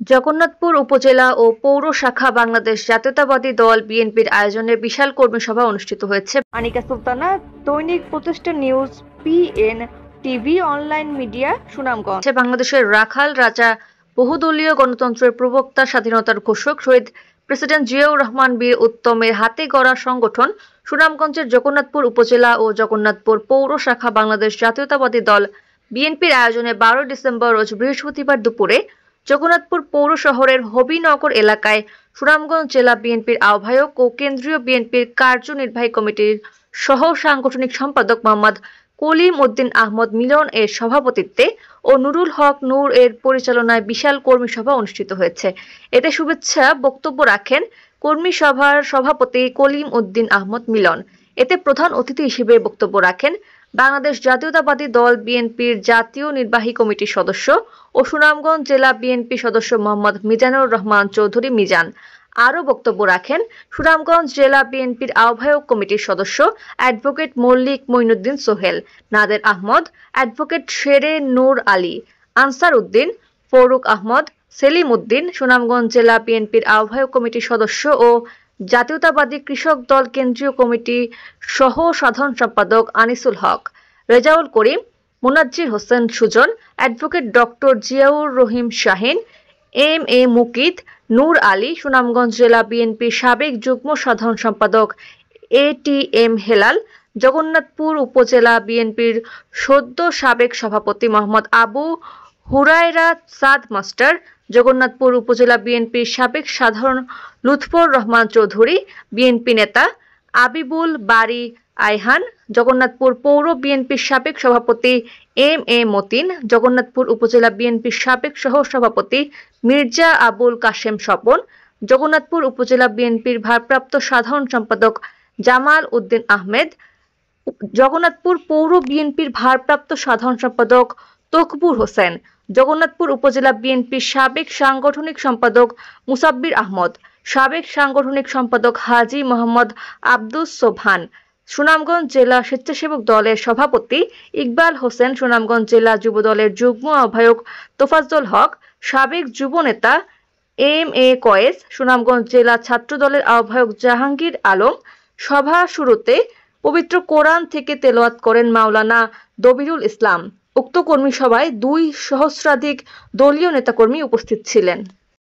জগন্নাথপুর উপজেলা ও পৌর শাখা বাংলাদেশ জাতীয়তাবাদী দল বিএনপির আয়োজনে বিশাল কর্মী সভা অনুষ্ঠিত হয়েছে। আনিকা সুলতানা, দৈনিক প্রতিষ্ঠান news, PN TV online media, Sunamganj. বাংলাদেশের রাখাল রাজা, বহুদলীয় গণতন্ত্রের প্রবক্তা, স্বাধীনতার ঘোষক শহীদ প্রেসিডেন্ট জিয়াউর রহমান বীর উত্তমের হাতে গড়া সংগঠন সুনামগঞ্জের জগন্নাথপুর উপজেলা ও জগন্নাথপুর পৌর শাখা বাংলাদেশ জাতীয়তাবাদী দল বিএনপির আয়োজনে 12 ডিসেম্বর রোজ বৃহস্পতিবার দুপুরে জগন্নাথপুর পৌর শহরের হবিনগর এলাকায় সুনামগঞ্জ জেলা বিএনপির আহ্বায়ক ও কেন্দ্রীয় বিএনপির কার্যনির্বাহী কমিটির সহ সাংগঠনিক সম্পাদক মোহাম্মদ কলিম উদ্দিন আহমদ মিলন এর সভাপতিত্বে ও নুরুল হক নূর এর পরিচালনায় বিশাল কর্মী সভা অনুষ্ঠিত হয়েছে। এতে শুভেচ্ছা বক্তব্য রাখেন কর্মী সভার সভাপতি কলিম উদ্দিন আহমদ মিলন। এতে প্রধান অতিথি হিসেবে বক্তব্য রাখেন বাংলাদেশ জাতীয়তাবাদী দল বিএনপির জাতীয় নির্বাহী কমিটির সদস্য ও সুনামগঞ্জ জেলা বিএনপি সদস্য মোহাম্মদ মিজানুর রহমান চৌধুরী মিজান। আরও বক্তব্য রাখেন সুনামগঞ্জ জেলা বিএনপির আহ্বায়ক কমিটির সদস্য অ্যাডভোকেট মল্লিক মঈনুদ্দিন সোহেল, নাদের আহমদ, অ্যাডভোকেট শেরে নূর আলী, আনসার উদ্দিন, ফরুক আহমদ, সেলিম উদ্দিন, সুনামগঞ্জ জেলা বিএনপির আহ্বায়ক কমিটির সদস্য ও জাতীয়তাবাদী কৃষক দল কেন্দ্রীয় কমিটি সহ সাধারণ সম্পাদক আনিসুল হক, Rezaul Karim, মোনাজ্জির Hossain Sujan, advocate doctor Ziaur Rahim Shahin, M A Mukit, নূর আলী, সুনামগঞ্জ জেলা বিএনপির সাবেক যুগ্ম সাধারণ সম্পাদক এটিএম হেলাল, জগন্নাথপুর উপজেলা বিএনপির সদ্য সাবেক সভাপতি মোহাম্মদ আবু হুরায়রা সাদ মাস্টার, জগন্নাথপুর উপজেলা বিএনপির সাবেক সাধারণ লুৎফর রহমান চৌধুরী, বিএনপি নেতা আবিবুল বারী আয়হান, জগন্নাথপুর পৌর বিএনপির সাবেক সভাপতি এম এ মতিন, জগন্নাথপুর উপজেলা বিএনপির সাবেক সহ সভাপতি মির্জা আবুল কাশেম স্বপন, জগন্নাথপুর উপজেলা বিএনপির ভারপ্রাপ্ত সাধারণ সম্পাদক জামাল উদ্দিন আহমেদ, জগন্নাথপুর পৌর বিএনপির ভারপ্রাপ্ত সাধারণ সম্পাদক তকবুর হোসেন, জগন্নাথপুর উপজেলা বিএনপির সাবেক সাংগঠনিক সম্পাদক মুসাব্বির আহমদ, সাবেক সাংগঠনিক সম্পাদক হাজী মোহাম্মদ আব্দুস সোবহান, সুনামগঞ্জ জেলা স্বেচ্ছাসেবক দলের সভাপতি ইকবাল হোসেন, সুনামগঞ্জ জেলা যুব দলের যুগ্ম আহ্বায়ক তোফাজ্জল হক, সাবেক যুব নেতা এম এ কয়েস, সুনামগঞ্জ জেলা ছাত্র দলের আহ্বায়ক জাহাঙ্গীর আলম। সভা শুরুতে পবিত্র কোরআন থেকে তেলাওয়াত করেন মাওলানা দবিরুল ইসলাম। উক্ত কর্মী সভায় 2 সহস্রাধিক দলীয় নেতাকর্মী উপস্থিত ছিলেন।